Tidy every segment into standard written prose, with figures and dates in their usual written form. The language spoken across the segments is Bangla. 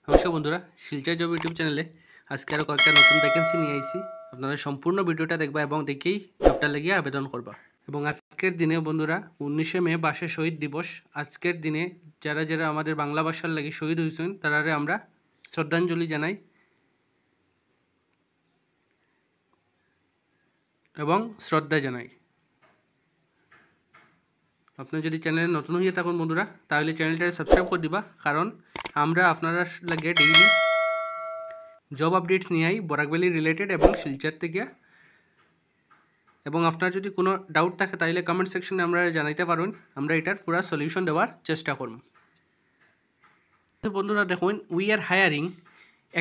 নমস্কার বন্ধুরা, শিলচর জব ইউটিউব চ্যানেলে আজকে আরও কয়েকটা নতুন ভ্যাকেন্সি নিয়ে আইছি। আপনারা সম্পূর্ণ ভিডিওটা দেখবা এবং দেখেই জবটা লাগিয়ে আবেদন করবা। এবং আজকের দিনে বন্ধুরা 19শে মে ভাষা শহীদ দিবস। আজকের দিনে যারা যারা আমাদের বাংলা ভাষার লাগি শহীদ হয়েছেন তারারে আমরা শ্রদ্ধাঞ্জলি জানাই এবং শ্রদ্ধা জানাই। আপনি যদি চ্যানেলে নতুন হয়ে থাকুন বন্ধুরা, তাহলে চ্যানেলটাকে সাবস্ক্রাইব করে দিবা, কারণ আমরা আপনারা লাগে ডেইলি জব আপডেটস নিয়ে আই বরাকভ্যালি রিলেটেড এবং শিলচর থেকে। এবং আপনার যদি কোনো ডাউট থাকে তাহলে কমেন্ট সেকশনে আমরা জানাইতে পারুন, আমরা এটার পুরো সলিউশন দেওয়ার চেষ্টা করব। বন্ধুরা দেখুন, we are hiring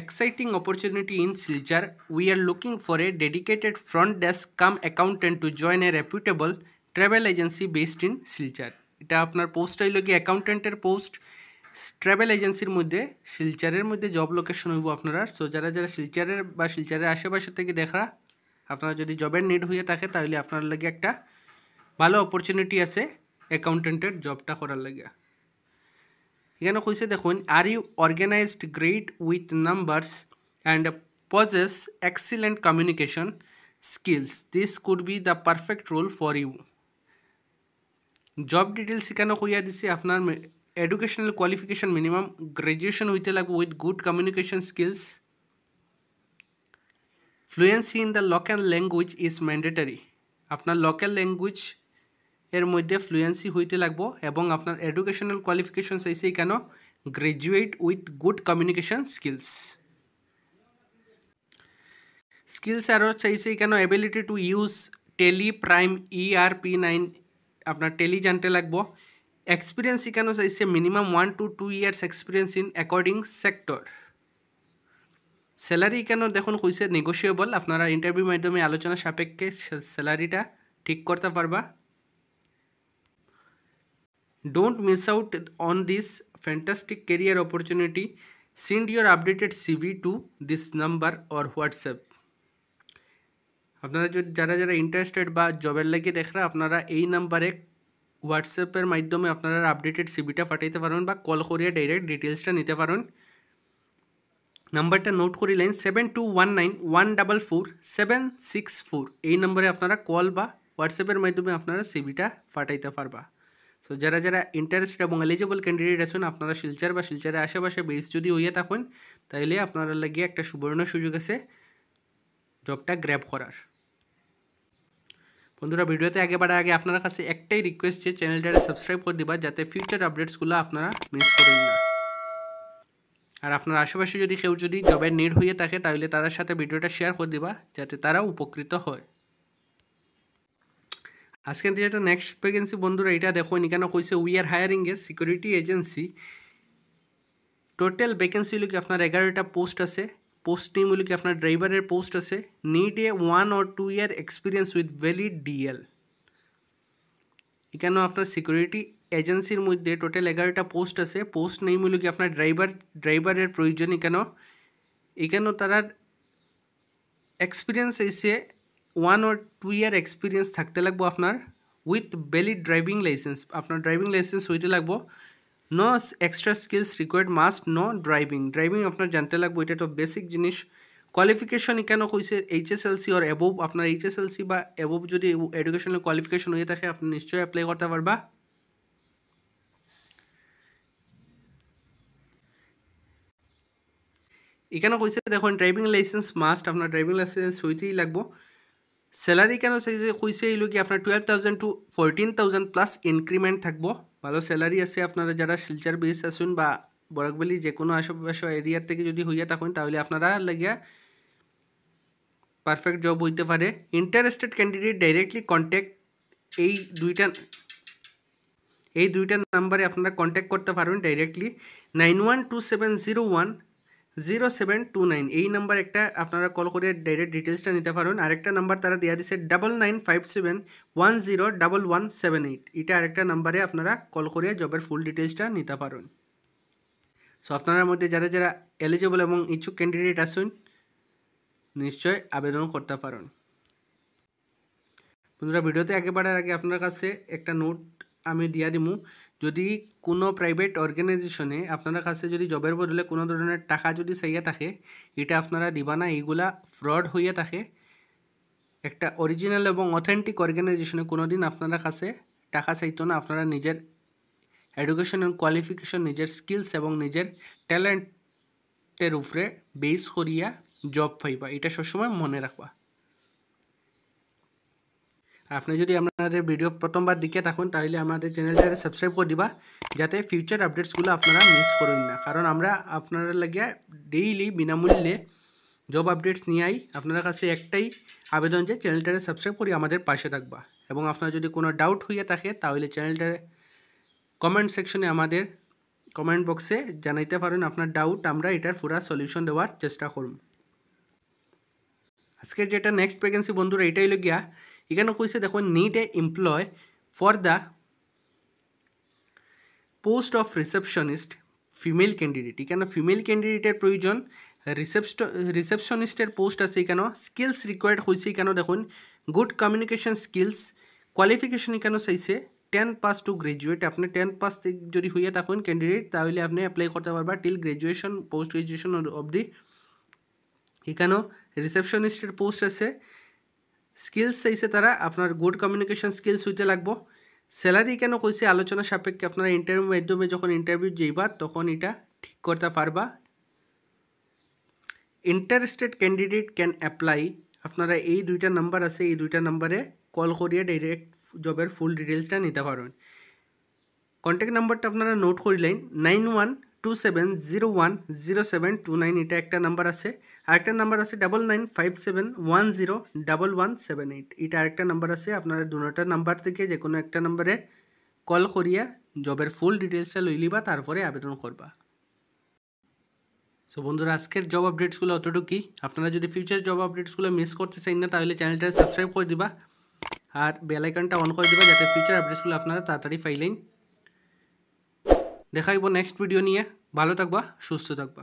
exciting opportunity in Silchar. We are looking for a dedicated front desk cum accountant to join a reputable travel agency based in Silchar. এটা আপনার পোস্ট হইল কি অ্যাকাউন্টেন্টের পোস্ট, ট্রাভেল এজেন্সির মধ্যে শিলচরের মধ্যে জব লোকেশন হইব আপনারা। সো যারা যারা শিলচরের বা শিলচরের আশেপাশে থেকে দেখা আপনারা যদি জবের নিড হয়ে থাকে তাহলে আপনার লাগে একটা ভালো অপরচুনিটি আছে অ্যাকাউন্টেন্টের জবটা করার লাগে। এখানে কইছে দেখুন, are you organized great with numbers and possess excellent communication skills, this could be the perfect role for you. Job details এখানে কইয়া দিছে আপনার এডুকেশনাল কোয়ালিফিকেশন মিনিমাম গ্রাজুয়েশন হইতে লাগবে with good communication skills. Fluency in the local language is mandatory. আপনার লোকাল ল্যাঙ্গুয়েজ এর মধ্যে ফ্লুয়েন্সি হইতে লাগবো এবং আপনার এডুকেশনাল কোয়ালিফিকেশন চাইছে কেন graduate with good communication skills. Skills আরও চাইছে কেন ability to use Tally Prime ERP9, আপনার টেলি জানতে লাগবো। এক্সপিরিয়েন্স কেন চাইছে minimum 1 to 2 years experience in according sector. Salary কেন দেখুন কইছে নেগোশিয়েবল, আপনারা ইন্টারভিউ মাধ্যমে আলোচনা সাপেক্ষে স্যালারিটা ঠিক করতে পারবা। Don't miss out on this fantastic career opportunity. Send your updated CV to this number or WhatsApp. আপনারা যারা যারা ইন্টারেস্টেড বা জবের লাগে দেখরা আপনারা এই নাম্বারে হোয়াটসঅ্যাপের মাধ্যমে আপনারা আপডেটেড সিভিটা পাঠাইতে পারেন বা কল করিয়া ডাইরেক্ট ডিটেলসটা নিতে পারেন। নাম্বারটা নোট করিলেন 7219144764। এই নম্বরে আপনারা কল বা হোয়াটসঅ্যাপের মাধ্যমে আপনারা সিভিটা পাঠাইতে পারবা। সো যারা যারা ইন্টারেস্টেড এবং এলিজিবল ক্যান্ডিডেট আছেন আপনারা শিলচর বা শিলচরের আশেপাশে বেস যদি হইয়া থাকুন তাইলে আপনারা লাগিয়ে একটা সুবর্ণ সুযোগ আছে জবটা গ্র্যাব করার। বন্ধুরা ভিডিওতে আগে বাড়ার আগে আপনার কাছে একটাই রিকোয়েস্ট যে চ্যানেলটাকে সাবস্ক্রাইব করে দিবা, যাতে ফিউচার আপডেটসগুলো আপনারা মিস করেন না। আর আপনার আশেপাশে যদি কেউ যদি জবের নিড হয়ে থাকে তাহলে তাদের সাথে ভিডিওটা শেয়ার করে দিবা যাতে তারা উপকৃত হয়। আজকের যেটা নেক্সট ভ্যাকেন্সি বন্ধুরা এটা দেখো, এখানে কইছে we are hiring A security agency. Total vacancy হলো কি আপনার 11টা পোস্ট আছে। পোস্ট নেম হলো কি আপনার ড্রাইভারের পোস্ট আছে। Need a 1 or 2 year experience with valid DL। এখানেও আপনার সিকিউরিটি এজেন্সির মধ্যে টোটাল 11টা পোস্ট আছে। পোস্ট নেম হলো কি আপনার ড্রাইভারের প্রয়োজন। এখানেও তারা এক্সপিরিয়েন্স এসে 1 or 2 year এক্সপিরিয়েন্স থাকতে লাগবো আপনার উইথ ভ্যালিড ড্রাইভিং লাইসেন্স। আপনার ড্রাইভিং লাইসেন্স হইতে লাগবো। No extra skills required, must know driving আপনার জানতে লাগবো, এটা তো বেসিক জিনিস। কোয়ালিফিকেশন এখানে কইছে HSLC or অ্যাবোভ। আপনার HSLC বা অ্যাবোভ যদি এডুকেশনাল কোয়ালিফিকেশন হয়ে থাকে আপনি নিশ্চয়ই অ্যাপ্লাই করতে পারবা। এখানে কইছে দেখুন ড্রাইভিং লাইসেন্স মাস্ট, আপনার ড্রাইভিং লাইসেন্স হইতেই লাগবো। স্যালারি কেন চাইছে কইছে এইলো কি আপনার 12,000 to 14,000 প্লাস ইনক্রিমেন্ট থাকবো। ভালো স্যালারি আছে। আপনারা যারা শিলচর বেস আসুন বা বরাকভ্যালি যে কোনো আশেপাশে এরিয়ার থেকে যদি হইয়া থাকুন তাহলে আপনারা লাগিয়া পারফেক্ট জব হইতে পারে। ইন্টারেস্টেড ক্যান্ডিডেট ডাইরেক্টলি কন্ট্যাক্ট এই দুইটা নাম্বারে আপনারা কন্ট্যাক্ট করতে পারবেন ডাইরেক্টলি। 9127010729 এই নাম্বার একটা আপনারা কল করে ডাইরেক্ট ডিটেলসটা নিতে পারেন। আরেকটা নাম্বার তারা দেওয়া দিচ্ছে 9957101178। এটা আরেকটা নাম্বারে আপনারা কল করে জবের ফুল ডিটেলসটা নিতে পারেন। সো আপনার মধ্যে যারা যারা এলিজিবল এবং ইচ্ছুক ক্যান্ডিডেট আসুন নিশ্চয় আবেদন করতে পারেন। বন্ধুরা ভিডিওতে আগে বাড়ার আগে আপনার কাছে একটা নোট আমি দিয়া দিমু যদি কোনো প্রাইভেট অর্গানাইজেশনে আপনার কাছে যদি জবের বদলে কোনো ধরনের টাকা যদি চাইয়া থাকে এটা আপনারা দিবা না, এইগুলা ফ্রড হইয়া থাকে। একটা অরিজিনাল এবং অথেন্টিক অর্গানাইজেশনে কোনোদিন আপনারা কাছে টাকা চাইতো না। আপনারা নিজের এডুকেশন এবং কোয়ালিফিকেশন, নিজের স্কিলস এবং নিজের ট্যালেন্টের উপরে বেস করিয়া জব পাইবা, এটা সবসময় মনে রাখবা। আপনি যদি আপনাদের ভিডিও প্রথমবার দিকে থাকুন তাহলে আমাদের চ্যানেলটাকে সাবস্ক্রাইব করে দিবা, যাতে ফিউচার আপডেটসগুলো আপনারা মিস করুন না। কারণ আমরা আপনারা লাগিয়া ডেইলি বিনামূল্যে জব আপডেটস নিয়ে আই। আপনার কাছে একটাই আবেদন যে চ্যানেলটাকে সাবস্ক্রাইব করে আমাদের পাশে থাকবা, এবং আপনার যদি কোনো ডাউট হইয়া থাকে তাহলে চ্যানেলটার কমেন্ট সেকশনে আমাদের কমেন্ট বক্সে জানাইতে পারেন আপনার ডাউট, আমরা এটার পুরা সলিউশন দেওয়ার চেষ্টা করব। আজকের যেটা নেক্সট ভ্যাকেন্সি বন্ধুরা এটাই লগিয়া, এখানে কইছে দেখুন need a employ for the post of receptionist female candidate. এখানে ফিমেল ক্যান্ডিডেটের প্রয়োজন। রিসেপশনিস্টের পোস্ট আছে এখানে। স্কিলস রিকোয়ার্ড হয়েছে এখানে দেখুন গুড কমিউনিকেশন স্কিলস। কোয়ালিফিকেশন এখানে চাইছে 10 পাস টু গ্রাজুয়েট। আপনি 10 পাস যদি হইয়া থাকুন ক্যান্ডিডেট তাহলে আপনি অ্যাপ্লাই করতে পারবা টিল গ্রাজুয়েশন, পোস্ট গ্রাজুয়েশন অবধি। এখানেও রিসেপশনিস্টের পোস্ট আছে। স্কিলস চাইছে তারা, আপনার গুড কমিউনিকেশন স্কিলস হইতে লাগবো। স্যালারি কেন কইছে আলোচনা সাপেক্ষে, আপনারা ইন্টারভিউর মাধ্যমে যখন ইন্টারভিউ যাইবা তখন এটা ঠিক করতে পারবা। Interested candidate can apply. আপনারা এই দুইটা নাম্বার আছে, এই দুইটা নাম্বারে কল করিয়ে ডাইরেক্ট জবের ফুল ডিটেলসটা নিতে পারবেন। কন্ট্যাক্ট নাম্বারটা আপনারা নোট করিলেন 9127010729, এটা একটা নাম্বার আছে। আরেকটা নাম্বার আছে 9957101178, এটা আরেকটা নাম্বার আছে। আপনারা দুটো নাম্বার থেকে যে কোনো একটা নাম্বারে কল করিয়া জবের ফুল ডিটেলসটা লই লিবা, তারপরে আবেদন করবা। সো বন্ধুরা আজকের জব আপডেটসগুলো অতটুকুই। আপনারা যদি ফিউচার জব আপডেটসগুলো মিস করতে চান না তাহলে চ্যানেলটা সাবস্ক্রাইব করে দিবা আর বেল আইকনটা অন করে দিবা, যাতে ফিউচার আপডেটসগুলো আপনারা তাড়াতাড়ি পাইলেন। দেখা হইব নেক্সট ভিডিও নিয়ে। ভালো থাকবা, সুস্থ থাকবা।